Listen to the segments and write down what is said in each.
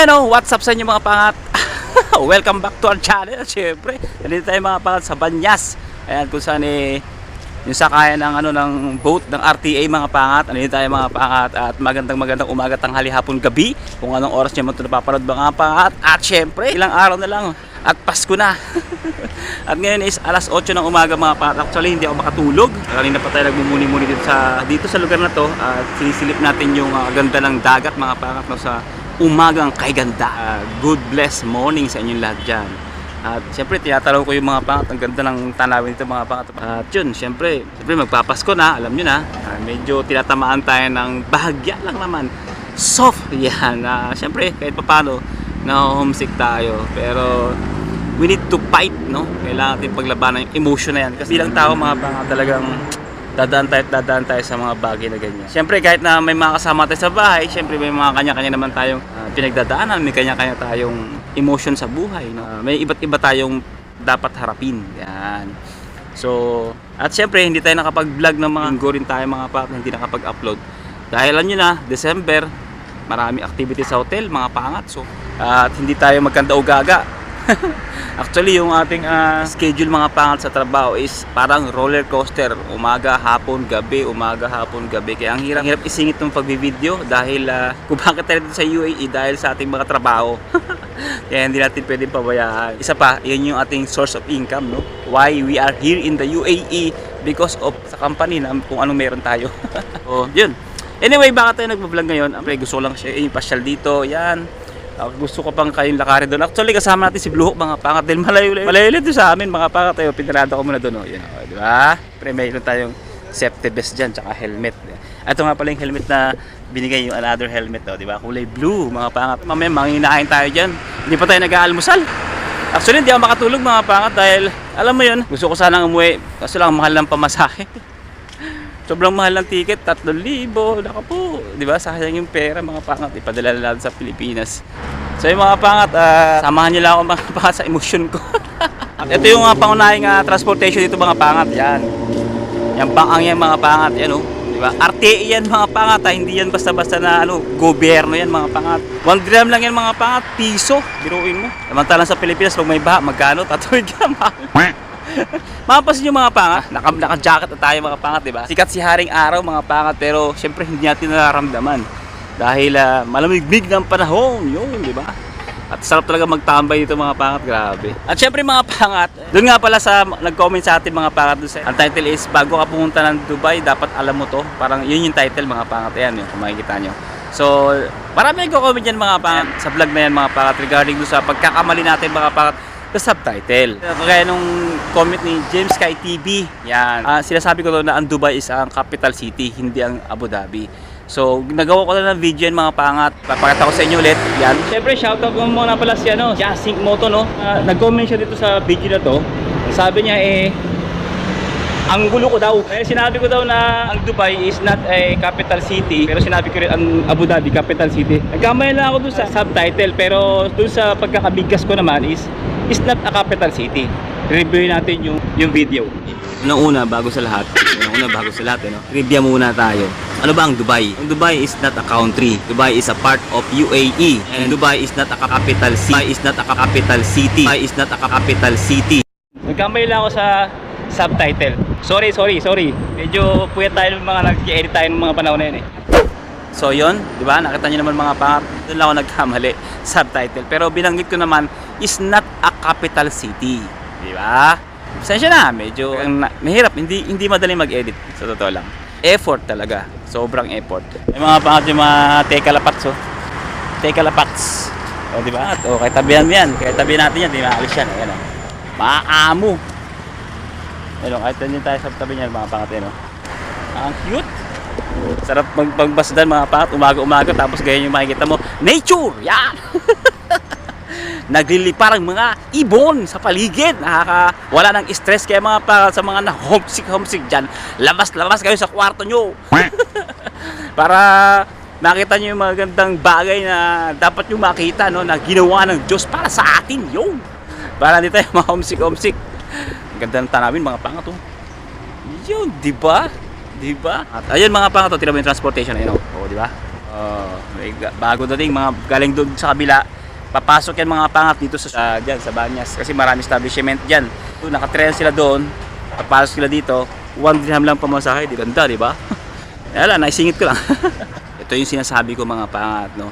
Ano, what's up sa inyo mga pangat? Welcome back to our channel. Siyempre, nandito tayo mga pangat sa Banyas. Ayan, kung saan yung sakayan ng, ng boat ng RTA mga pangat. Nandito tayo mga pangat. At magandang umaga, tanghali, hapon, gabi. Kung anong oras nyo ito napapanood mga pangat. At siyempre, ilang araw na lang. At Pasko na. At ngayon is alas 8 ng umaga mga pangat. Actually, hindi ako makatulog. Kanina pa tayo nagmumuni-muni dito sa lugar na to. At sinisilip natin yung ganda ng dagat mga pangat, no, sa umagang kay ganda. Good bless morning sa inyong lahat dyan. At siyempre tinatalaw ko yung mga pangat. Ang ganda ng tanawin nito mga pangat. At yun, siyempre magpapasko na. Alam nyo na, medyo tinatamaan tayo ng bahagya lang naman. Soft yan. Siyempre kahit papano na-homesick tayo. Pero we need to fight, no? Kailangan natin paglabanan yung emotion na yan. Kasi bilang tao mga pangat talagang dadaan tayo sa mga bagay na ganyan. Siyempre kahit na may mga kasama tayo sa bahay, siyempre may mga kanya-kanya naman tayong pinagdadaanan, may kanya-kanya tayong emotion sa buhay, no? May iba't iba tayong dapat harapin. Yan. So, at siyempre hindi tayo nakapag-vlog ng mga linggo rin tayo mga pangat, hindi nakapag-upload. Dahil alam nyo na, December, marami activity sa hotel, mga pangat. So, at hindi tayo magkanda-ugaga. Actually yung ating schedule mga pangat sa trabaho is parang roller coaster, umaga, hapon, gabi, umaga, hapon, gabi. Kaya ang hirap isingit ng pagbi-video dahil kung bakit tayo dito sa UAE dahil sa ating mga trabaho. Kaya hindi natin pwedeng pabayaan. Isa pa, yun yung ating source of income, no? Why we are here in the UAE, because of sa company na kung anong meron tayo. So, yun. Anyway, bakit tayo nagbablog ngayon? Gusto ko lang siya pasyal dito, yan. Gusto ko pang kayong lakarin doon. Actually kasama natin si Blue Hawk mga pangat dahil malayo dito sa amin mga pangat tayo. Pinarado ko muna doon. Yan, di ba? Pero mayroon tayong safety vest dyan tsaka helmet. Ito nga pala yung helmet na binigay, yung another helmet, di ba? Kulay blue mga pangat. Mamaya manginain tayo dyan. Hindi pa tayo nag-aalmusal. Actually hindi ako makatulog mga pangat dahil alam mo yun, gusto ko sanang umuwi kasi lang mahal ng pamasahe. Sobrang mahal ng ticket, 3,000. Naka po, di ba? Sayang yung pera mga pangat. Ipadala na natin sa Pilipinas. So yung mga pangat, samahan nyo lang ako mga pangat sa emosyon ko. At ito yung pangunahing transportation dito mga pangat. Yan. Yan pang yan mga pangat. Yan o. Di ba? RTA yan mga pangat. Hindi yan basta-basta na gobyerno yan mga pangat. 1 gram lang yan mga pangat. Piso. Biruin mo. Samantalang sa Pilipinas, pag may baha, magkano? 3 gram. Mapapansin nyo mga pangat, naka-jacket na tayo mga pangat, diba? Sikat si Haring Araw mga pangat, pero syempre hindi natin nararamdaman dahil malamig ng panahon, yun, diba? At sarap talaga magtambay dito mga pangat, grabe. At syempre mga pangat, doon nga pala sa nag-comment sa atin mga pangat, ang title is bago ka pumunta ng Dubai, dapat alam mo to. Parang yun yung title mga pangat, yan, kung makikita nyo. So, marami nag-comment yan mga pangat sa vlog na yan mga pangat regarding doon sa pagkakamali natin mga pangat the subtitle. Kaya nung comment ni James Sky TV, yan, sinasabi ko doon na ang Dubai is ang capital city, hindi ang Abu Dhabi. So, nagawa ko na ng video yan mga pangat. Papakita ko sa inyo ulit. Yan. Siyempre, shoutout ko muna pala si Jasink Moto, no? Nag-comment siya dito sa video na to. Sabi niya ang gulo ko daw. Sinabi ko daw na ang Dubai is not a capital city, pero sinabi ko rin ang Abu Dhabi capital city. Nagkamali lang ako dun sa subtitle, pero dun sa pagkakabigkas ko naman is not a capital city. Review natin yung video. Una bago sa lahat, trivia muna tayo. Ano ba ang Dubai? Ang Dubai is not a country. Dubai is a part of UAE. And Dubai is not a capital city. Dubai is not a capital city. Dubai is not a capital city. Nagkamali lang ako sa subtitle. Sorry. Medyo puyat tayo ng mga nag-edit tayo ng mga panahon na yun So yun, di ba? Nakita niyo naman mga pangat. Doon lang ako nagkamali. Subtitle. Pero binanggit ko naman is not a capital city. Di ba? Pasensya na, medyo mahirap, hindi madaling mag-edit. Sa totoo lang. Effort talaga. Sobrang effort. May mga pangat yung mga tekalapats, tekalapats. O di ba? O kahit tabihan mo yan. Kahit tabihan natin yan, di maalis yan. Ayan, maamo. Ayun, kahit din tayo sa tabi niya mga pangat yun. Ang cute. Sarap magbasdan mga pangat, umaga-umaga, tapos ganyan yung makikita mo. Nature! Yan! Nagliliparang mga ibon sa paligid. Wala ng stress kaya mga pangat sa mga homesick dyan. Labas kayo sa kwarto nyo. Para makita nyo yung magandang bagay na dapat nyo makita, no, na ginawa ng Diyos para sa atin. Yun! Para hindi tayo ma-homesick. Ganda ng tanawin mga pangat yun, di ba? At ayun mga pangat, tira mo yung transportation ayun, di ba? Bago dating mga galing doon sa kabila, papasok yan mga pangat dito dyan sa Banyas kasi marami establishment dyan. Nakatrain sila doon, papasok sila dito, 1 dirham lang pamasahe, di ganda, di ba? Wala, naisingit ko lang. Ito yung sinasabi ko mga pangat, no?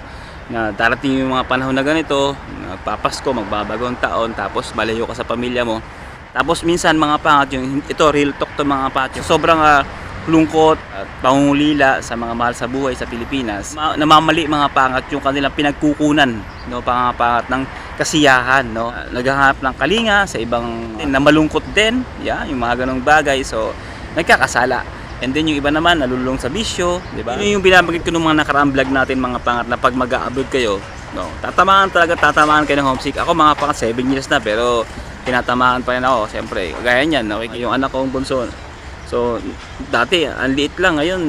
Na darating yung mga panahon na ganito, magpapasko, magbabago ang taon, tapos malayo ka sa pamilya mo. Tapos minsan mga pangat, yung ito real talk to mga pangat, sobrang lungkot at pangungulila sa mga mahal sa buhay sa Pilipinas. Namamali mga pangat yung kanilang pinagkukunan, no, mga pangat ng kasiyahan, no. Naghahanap ng kalinga sa ibang na malungkot din, yung mga ganong bagay, so nagkakasala. And then yung iba naman nalulung sa bisyo, di ba? Yun yung binabanggit ko ng mga nakaraang vlog natin mga pangat na pag mag-a-abroad kayo, no, tatamaan kayo ng homesick. Ako mga pangat 7 years na pero tinatamaan pa rin ako, siyempre. Gaya niyan, no? Yung anak kong bunso. So, dati, ang liit lang. Ngayon,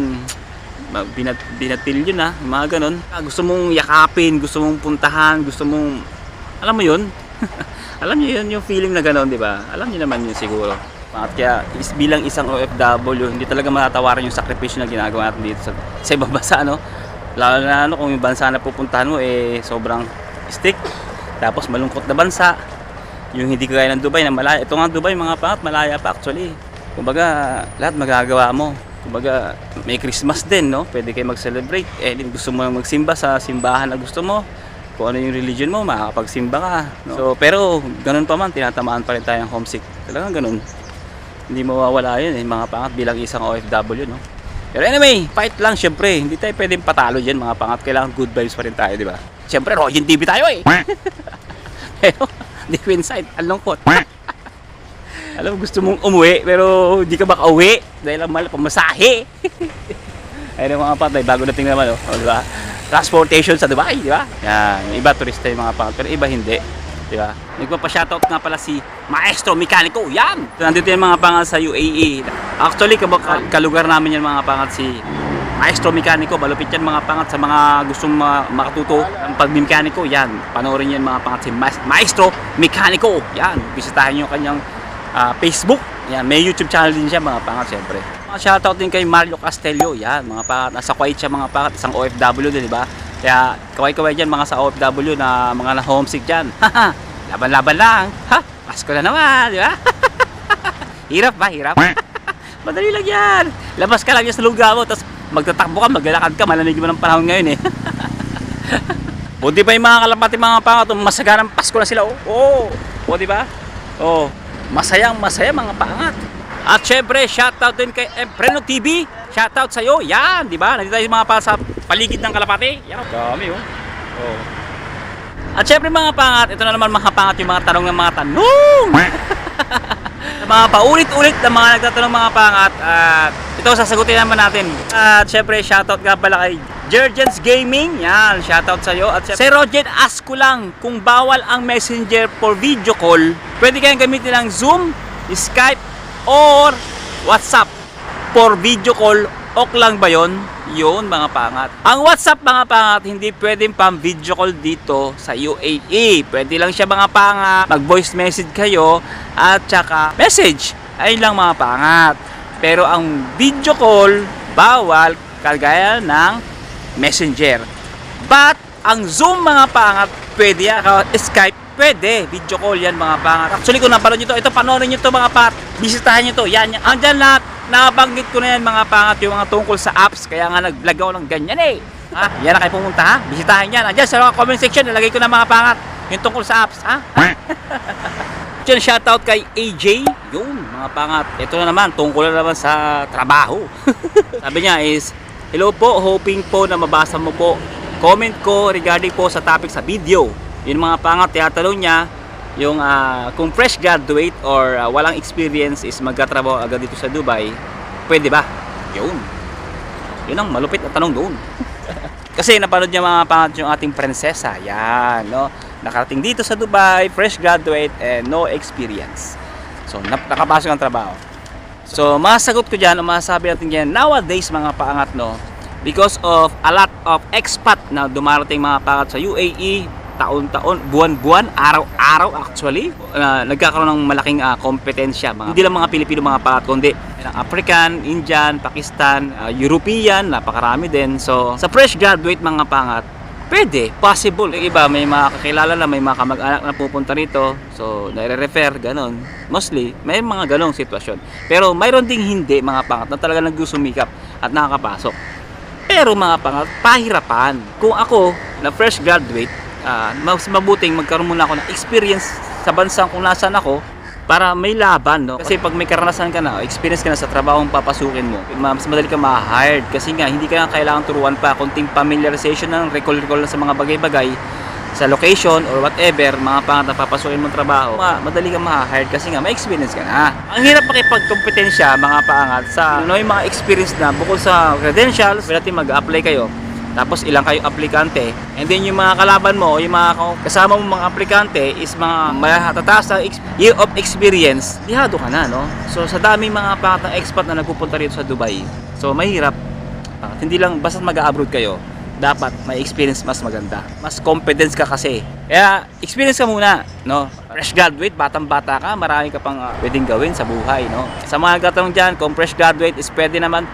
binatil yun mga ganon. Gusto mong yakapin, gusto mong puntahan, gusto mong, alam mo yun? Alam niyo yun, yung feeling na ganon, di ba? Alam niyo naman yun siguro. At kaya, bilang isang OFW, hindi talaga matatawaran yung sakripisyo na ginagawa natin dito sa ibang bansa, no? Lalo na kung yung bansa na pupuntahan mo, sobrang stick. Tapos, malungkot na bansa. Yung hindi kagaya ng Dubai na malaya. Ito nga Dubai, mga pangat, malaya pa actually. Kumbaga, lahat magagawa mo. Kumbaga, may Christmas din, no? Pwede kayo mag-celebrate. Gusto mo magsimba sa simbahan na gusto mo. Kung ano yung religion mo, makakapagsimba ka, no? So, pero, ganun pa man, tinatamaan pa rin tayo ng homesick. Talagang ganun. Hindi mawawala yun, mga pangat, bilang isang OFW, no? Pero anyway, fight lang, syempre. Hindi tayo pwedeng patalo dyan, mga pangat. Kailangan good vibes pa rin tayo, di ba? Syempre, Rogin TV tayo, Pero, deep inside, ang lungkot. Alam mo, gusto mong umuwi pero hindi ka makauwi dahil ang mahal pamasahe. Ayun mga patay, bago nating naman, di ba? Transportation sa Dubai, di ba? Yan, iba turista yung mga pangat, pero iba hindi, di ba? Nagpapa-shoutout nga pala si Maestro Mekaniko, yan! Nandito yung mga pangat sa UAE. Actually, kalugar namin yung mga pangat si Maestro Mekaniko, balupit yan mga pangat sa mga gustong makatuto ng pagmimekaniko, yan. Panoorin yan mga pangat si Maestro Mekaniko, yan. Bisitahin nyo yung kanyang Facebook, yan. May YouTube channel din siya mga pangat, syempre. Shoutout din kay Mario Castelio, yan. Mga pangat, nasa Kuwait siya mga pangat, isang OFW din, di ba? Kaya kaway-kaway dyan mga sa OFW na mga na-homesick dyan. Haha, laban-laban lang. Ha, Pasko na naman, di ba? Hirap ba? Hirap? Madali lang yan. Labas ka lang yan sa lugar mo, tapos magtatakbo ka, maglalakad ka, malamig mo ng panahon ngayon, Buti pa yung mga kalapati mga pangat, masaganang Pasko na sila, o di ba? Masaya mga pangat. At syempre, shoutout din kay Empreno TV. Shoutout sa iyo. Yan, di ba? Nandito tayo mga pangat sa paligid ng kalapati. Yan, dami, At syempre mga pangat, ito na naman mga pangat yung mga tanong ng mga tanong. Mga paulit-ulit na mga nagtatanong mga pangat. At ito sasagutin naman natin. At syempre, shoutout nga pala kay Jergens Gaming. Yan, shoutout sa iyo. At si Roger, ask ko lang kung bawal ang Messenger for video call, pwede kayong gamitin ng Zoom, Skype, or WhatsApp for video call. Ok lang ba yon? Yun mga pangat. Ang WhatsApp mga pangat, hindi pwedeng pang video call dito sa UAE. Pwede lang siya mga pangat, mag voice message kayo at saka message. Ayun lang mga pangat. Pero ang video call, bawal kagaya ng Messenger. But ang Zoom mga pangat, pwede yan. Skype, pwede. Video call yan mga pangat. Actually kung napanood nyo ito panoorin nyo ito mga pangat. Bisitahin nyo ito. Yan. Andyan lahat. Nabanggit ko na yan mga pangat yung mga tungkol sa apps. Kaya nga nag-vlog ako ng ganyan Yan na kayo pumunta ha. Bisitahin yan. Andyan sa mga comment section. Nalagay ko na mga pangat. Yung tungkol sa apps ha. Diyan shoutout kay AJ. Yun mga pangat. Ito na naman. Tungkol na naman sa trabaho. Sabi niya is, hello po, hoping po na mabasa mo po comment ko regarding po sa topic sa video. Yun mga pangat, tinatanong niya yung kung fresh graduate or walang experience is magkatrabaho agad dito sa Dubai, pwede ba? Yun ang malupit na tanong doon. Kasi napanood niya mga pangat yung ating prinsesa. Yan, no? Nakarating dito sa Dubai, fresh graduate and no experience. So, nakapasok ang trabaho. So, masagot ko dyan, o masasabi natin dyan, nowadays mga paangat, no, because of a lot of expat na dumarating mga paangat sa UAE, taon-taon, buwan-buwan, araw-araw actually, nagkakaroon ng malaking kompetensya. Hindi lang mga Pilipino mga pangat, kundi African, Indian, Pakistan, European, napakarami din. So, sa fresh graduate mga pangat, pwede, possible. Yung iba, may mga kakilala na, may mga kamag-anak na pupunta rito. So, nire-refer, ganon. Mostly, may mga ganong sitwasyon. Pero mayroon ding hindi mga pangat na talaga nagsusumikap at nakakapasok. Pero mga pangat, pahirapan. Kung ako, na fresh graduate, mas mabuting magkaroon muna ako ng experience sa bansang kung nasaan ako para may laban, no? Kasi pag may karanasan ka na, experience ka na sa trabahong papasukin mo, mas madali ka ma-hired kasi nga hindi ka kailangan turuan pa, konting familiarization ng recall na sa mga bagay-bagay sa location or whatever, mga pangat na papasukin mong trabaho, madali ka ma-hired kasi nga may experience ka na. Ang hirap makipagkompetensya mga pangat sa yung mga experience na bukod sa credentials, pwede mag-apply kayo. Tapos ilang kayo aplikante, and then yung mga kalaban mo, yung mga kasama mo mga aplikante is mga matataas na year of experience, lihado ka na, no? So sa daming mga pangatang expat na nagpupunta rito sa Dubai, so mahirap. Hindi lang basta mag-abroad kayo, dapat may experience mas maganda, mas competence ka kasi. Kaya experience ka muna, no? Fresh graduate, batang-bata ka, marami ka pang pwedeng gawin sa buhay, no? Sa mga katanong dyan, kung fresh graduate is pwede naman,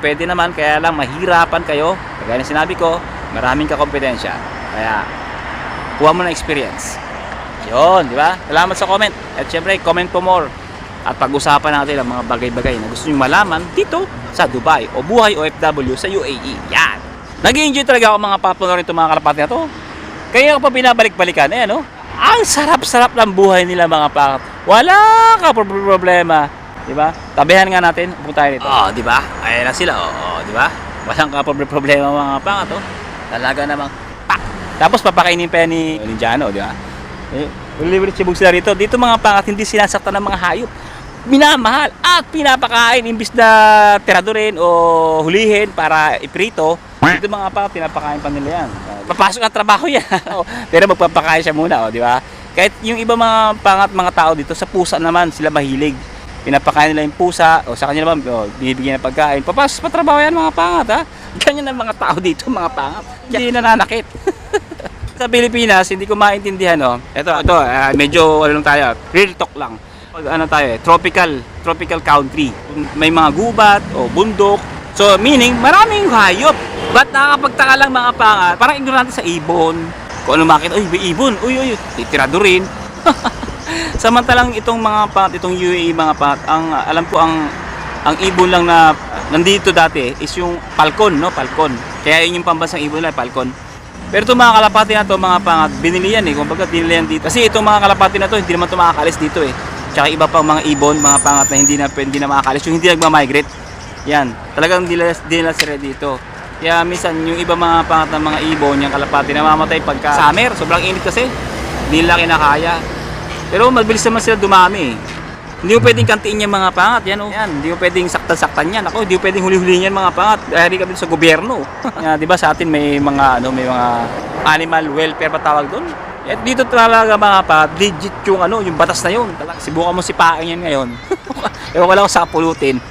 kaya lang mahirapan kayo. Kaya na sinabi ko, maraming kakompetensya. Kaya, kuha mo na experience. Yun, di ba? Salamat sa comment. At syempre, comment po more. At pag-usapan natin ang mga bagay-bagay na gusto nyo malaman dito sa Dubai o buhay OFW sa UAE. Yan! Nag-i-enjoy talaga ako mga papunorin itong mga kalapati na to. Kaya ako pa binabalik-balikan. Eh, no? Ang sarap-sarap ng buhay nila mga pakat. Wala ka problema. Di ba? Tabihan nga natin. Punta tayo dito. Oh, di ba? Ayan na sila. Oh, di ba? Walang problema mga pangat, oh. Talaga namang pak. Tapos papakainin pa yan ni Jano, di ba? Libre sibog sila rito. Dito mga pangat, hindi sinasaktan ng mga hayop. Minamahal at pinapakain imbis na tiradurin o hulihin para iprito. Dito mga pangat, pinapakain pa nila yan. Papasok ang trabaho yan. Pero magpapakain siya muna, oh, di ba? Kahit yung iba mga pangat, mga tao dito, sa pusa naman sila mahilig. Pinapakain nila yung pusa, o sa kanila naman, binibigyan ng pagkain. Papasok pa trabaho yan mga pangat, ha? Ganyan ang mga tao dito, mga pangat. Hindi nananakit. Sa Pilipinas, hindi ko maintindihan, no? Ito, medyo, ano lang tayo, real talk lang. Pag ano tayo, tropical country. May mga gubat, o bundok. So, meaning, maraming hayop. Ba't nakakapagtaka lang mga pangat? Parang ignorante sa ibon. Kung ano makita, may ibon, titirado rin. Samantalang itong mga pangat, itong UAE mga pangat, ang alam ko ang ibon lang na nandito dati is yung falcon, no? Falcon. Kaya yun yung pambansang ibon nila, falcon. Pero itong mga kalapati na to mga pangat, binili yan eh. Kumbaga binili yan dito. Kasi itong mga kalapati na to, hindi naman ito makakalis dito eh. Tsaka iba pang mga ibon, mga pangat na hindi na makakalis, yung hindi nagmamigrate. Yan, talagang hindi nila sila dito. Kaya minsan yung iba mga pangat ng mga ibon, yung kalapati namamatay pagka summer, sobrang init kasi. Hindi nila kinakaya. Pero mabilis naman sila dumami. Hindi mo pwedeng kantiin yung mga pangat. Yan, oh. Yan. Hindi mo pwedeng saktan-saktan yan. Ako, hindi mo pwedeng huli-huliin yan mga pangat. Dahil kami sa gobyerno. Yan, di ba sa atin may mga animal welfare pa tawag doon. At dito talaga mga pangat, legit yung batas na yun. Sibukan mo sipain yan ngayon. Ewan ko lang sa pulutin.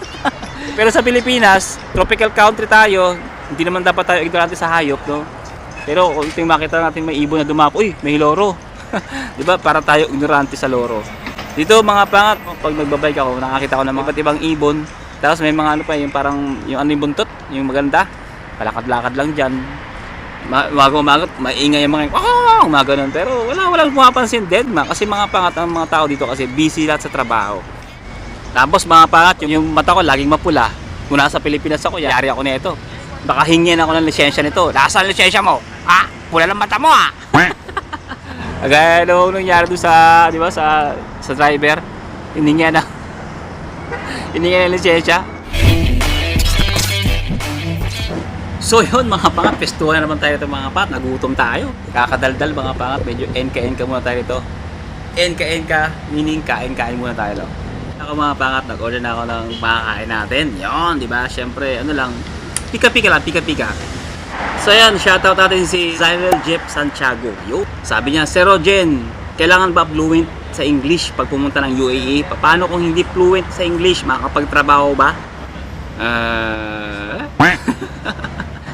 Pero sa Pilipinas, tropical country tayo. Hindi naman dapat tayo ignorante sa hayop, no? Pero kung makita natin may ibon na dumapo, may loro. Diba? Para tayo ignorante sa loro. Dito mga pangat, pag nagbabike ako, nakakita ko ng mga iba't ibang ibon. Tapos may mga yung parang yung buntot, yung maganda. Palakad-lakad lang dyan. Umaga, maingay yung mga umaga nun. Pero walang pumapansin, dead man. Kasi mga pangat ang mga tao dito kasi busy lahat sa trabaho. Tapos mga pangat, yung mata ko laging mapula. Kung nasa Pilipinas ako, yari ako nito. Baka hingin ako ng lisensya nito. Nasaan lisensya mo? Pula ng mata mo Kaya nung nangyari doon sa, di ba, sa driver, hindi niya ng lisensya. So yun mga pangat, pestuhan na naman tayo ito mga pangat, nagutom tayo. Kakadaldal mga pangat, medyo enka-enka muna tayo ito. Enka-enka, meaning kain-kain muna tayo. Ako mga pangat, nag-order na ako ng makakain natin. Yun, di ba? Siyempre, ano lang, pika-pika lang, pika-pika. So yan, shoutout natin si Zyrel Jeff Santiago. Yo, sabi niya, Sir Rogen, kailangan ba fluent sa English pag pumunta ng UAE? Paano kung hindi fluent sa English, makakapagtrabaho ba?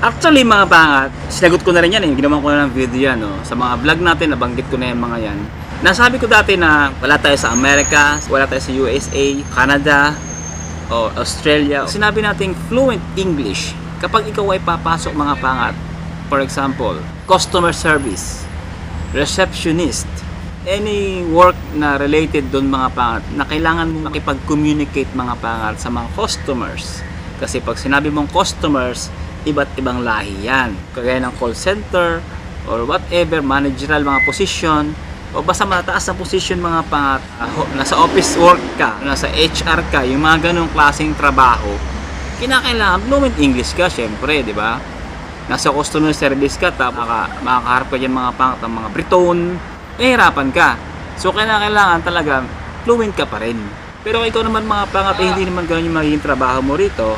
Actually mga pangat, sinagot ko na rin yan eh. Ginawa ko na ng video yan. No? Sa mga vlog natin, nabanggit ko na yan mga yan. Nasabi ko dati na wala tayo sa Amerika, wala tayo sa USA, Canada, o Australia. Sinabi natin fluent English. Kapag ikaw ay papasok mga pangat, for example, customer service, receptionist, any work na related doon mga pangat, na kailangan mong makipag-communicate mga pangat sa mga customers. Kasi pag sinabi mong customers, iba't ibang lahi yan. Kagaya ng call center or whatever, managerial mga position o basta mataas na position mga pangat, nasa office work ka, nasa HR ka, yung mga ganong klaseng trabaho, kinakailangan fluent English ka syempre, di ba? Nasa customer service ka, makakaharap ka dyan mga pangat ng mga Briton, mahirapan ka. So kailangan talaga fluent ka pa rin. Pero ikaw naman mga pangat, hindi naman ganun yung magiging trabaho mo rito.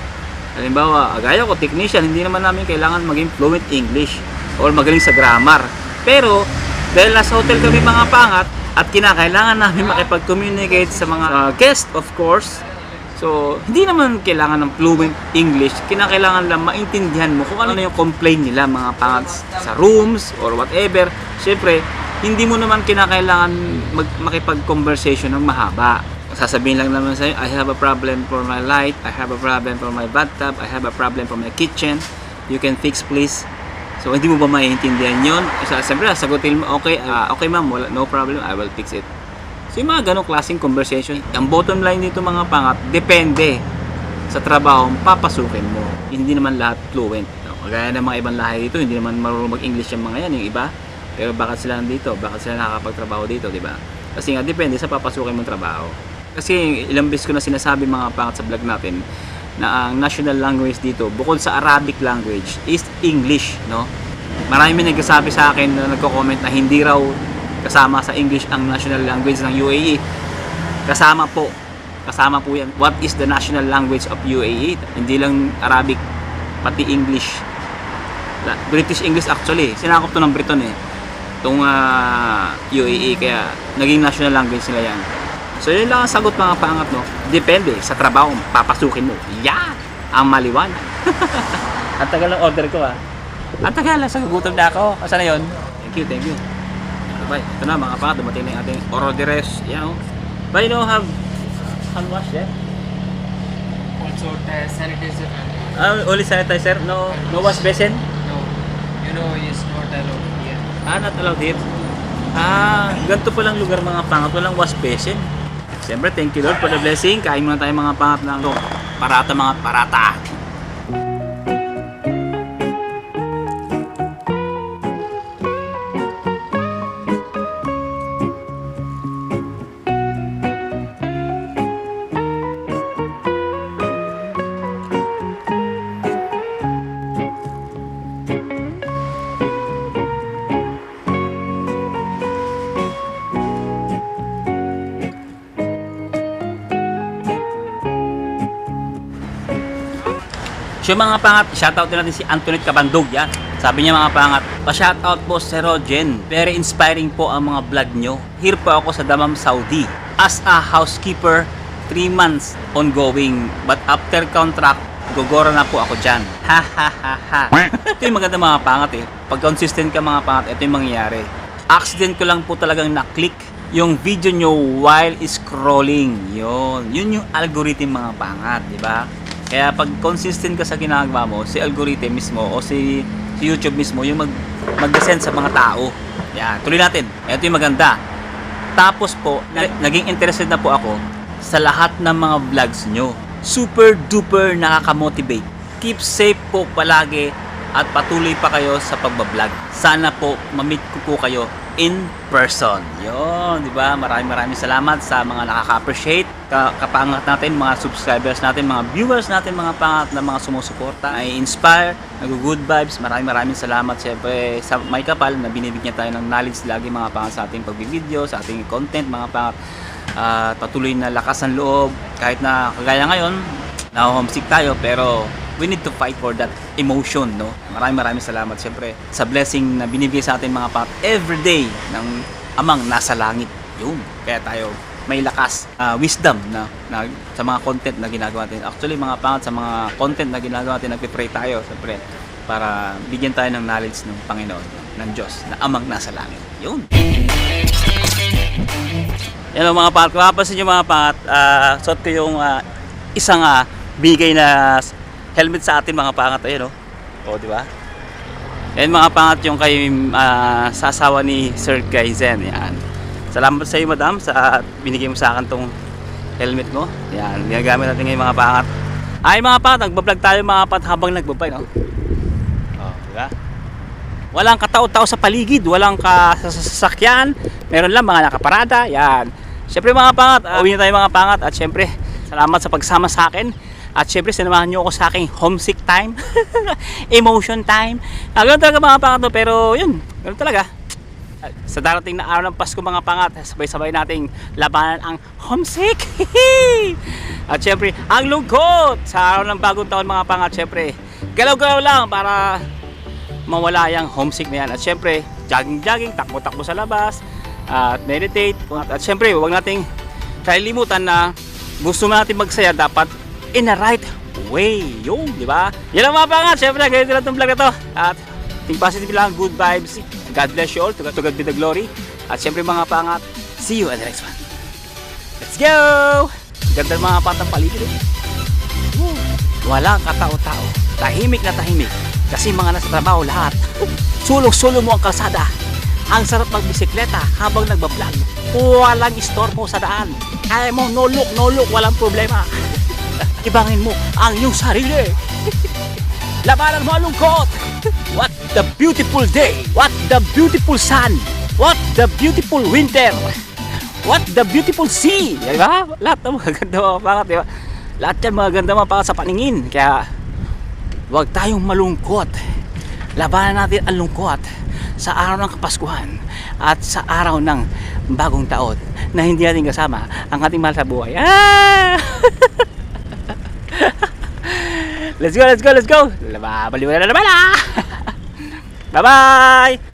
Halimbawa, gaya ko, technician, hindi naman namin kailangan maging fluent English or magaling sa grammar. Pero, dahil nasa hotel kami mga pangat at kinakailangan namin makipag-communicate sa mga guest, of course. So, hindi naman kailangan ng fluent English. Kinakailangan lang maintindihan mo kung ano yung complaint nila mga pangat sa rooms or whatever. Siyempre, hindi mo naman kinakailangan makipag-conversation ng mahaba. Sasabihin lang naman sa'yo, I have a problem for my light, I have a problem for my bathtub, I have a problem for my kitchen, you can fix please. So hindi mo ba maiintindihan yun? Siyempre, sagutin mo, okay, okay ma'am, no problem, I will fix it. So yung mga ganong klaseng conversation, ang bottom line dito mga pangat, depende sa trabaho papasukin mo. Hindi naman lahat fluent. Kagaya ng mga ibang lahi dito, hindi naman marunong mag-English yung mga yan, yung iba. Pero bakit sila nandito? Bakit sila nakakapagtrabaho dito, di ba? Kasi nga, depende sa papasukin mong trabaho. Kasi ilang beses ko na sinasabi mga pangat sa vlog natin na ang national language dito bukod sa Arabic language is English, no? Marami nagsasabi sa akin na nagko-comment na hindi raw kasama sa English ang national language ng UAE. Kasama po yan. What is the national language of UAE? Hindi lang Arabic, pati English. British English actually. Sinakop to ng Briton eh. Itong UAE, kaya naging national language nila yan. So yun lang ang sagot mga pangat, no? Depende sa trabaho papasukin mo. Yan! Ang maliwanag. Ang tagal ng order ko Ang tagal, sagugutom na ako. Asa na yun? Thank you. Bye. Ito na mga pangat, dumating na yung ating orders. Yan, oh. But you know, have hand wash there? Also sanitizer. Only sanitizer? No wash basin? No. You know, it's not allowed here. Not allowed here? Ganito palang lugar mga pangat, walang wash basin. Siyempre, thank you Lord for the blessing. Kain muna tayo mga pangat ng parata mga parata. So mga pangat, shoutout din natin si Antoinette Cabandog, yan. Sabi niya mga pangat, pa-shoutout po Sir Rogen. Very inspiring po ang mga vlog nyo. Here po ako sa Dammam, Saudi. As a housekeeper, 3 months ongoing. But after contract, gogora na po ako dyan. Ha ha ha ha. Ito yung maganda mga pangat eh. Pag consistent ka mga pangat, ito yung mangyayari. Accident ko lang po talagang na-click yung video nyo while scrolling. Yun yung algorithm mga pangat, di ba? Kaya pag consistent ka sa ginagawa mo, si algorithm mismo o si YouTube mismo yung mag-descend sa mga tao. Yan, tuloy natin. Ito yung maganda. Tapos po, naging interested na po ako sa lahat ng mga vlogs nyo. Super duper nakaka-motivate. Keep safe po palagi at patuloy pa kayo sa pagbablog. Sana po ma-meet ko po kayo in person. Yun, di ba? Maraming salamat sa mga nakaka-appreciate kapangat natin, mga subscribers natin, mga viewers natin, mga pangat na mga sumusuporta, ay inspire, nag-good vibes. Maraming salamat siyempre sa may kapal na binibigyan tayo ng knowledge lagi mga pangat sa ating pagbibideo, sa ating content mga pangat. Patuloy na lakas ng loob kahit na kagaya ngayon na-homesick tayo, pero we need to fight for that emotion, no? Maraming salamat siyempre sa blessing na binibigay sa atin mga pangat everyday ng amang nasa langit. Yun, kaya tayo may lakas, wisdom na sa mga content na ginagawa natin. Actually mga pangat, sa mga content na ginagawa natin, nagpe-pray tayo siyempre para bigyan tayo ng knowledge ng Panginoon, ng Diyos na amang nasa langit. Yun. Yan ang mga pangat. Kung mapapansin nyo mga pangat, suot ko yung isang bigay na helmet sa atin mga pangat. Ayun, o di ba? Yan mga pangat yung kay sasawa ni Sir Kaizen. Yan. Salamat sa iyo madam sa binigay mo sa akin tong helmet mo. Yan, ginagamit natin ngayon mga pangat. Ay mga pangat, nagbablog tayo mga pangat habang nagbabay, no? Oh, di ba? Walang katao-tao sa paligid, walang sasakyan, meron lang mga nakaparada. Yan. Siyempre mga pangat, uwi na tayo mga pangat at siyempre salamat sa pagsama sa akin. At siyempre sinamahan nyo ako sa aking homesick time, emotion time. Ganoon talaga mga pangat, no? Pero yun, ganoon talaga. Sa darating na araw ng Pasko mga pangat, sabay-sabay nating labanan ang homesick. At syempre, ang lungkot sa araw ng bagong taon mga pangat. Syempre, galaw-galaw lang para mawala yung homesick na yan. At syempre, jogging-jogging, takbo-takbo sa labas, at meditate. At syempre, huwag nating kalilimutan na gusto natin magsaya, dapat in the right way. Yung, di ba? Yan ang mga pangat. Syempre, ganito lang itong vlog na to. At think positive lang, good vibes. God bless you all. To God be the glory. At syempre mga pangat, see you at the next one. Let's go! Ganda ng mga patang paligid. Walang katao-tao. Tahimik na tahimik. Kasi mga nasa trabaho lahat. Sulong-sulo mo ang kalsada. Ang sarap magbisikleta habang nagbablog. Walang istorbo sa daan. Kaya mo, no look, walang problema. Ibangin mo ang iyong sarili. Labanan mo ang lungkot. What the beautiful day. What the beautiful sun. What the beautiful winter. What the beautiful sea. Diba? Lahat ng mga ganda mga pangat, diba? Lahat yan mga ganda mga pangat sa paningin. Kaya huwag tayong malungkot. Labanan natin ang lungkot sa araw ng Kapaskuhan at sa araw ng bagong taon na hindi natin kasama ang ating mahal sa buhay. Let's go. Baliw na naman. Bye-bye!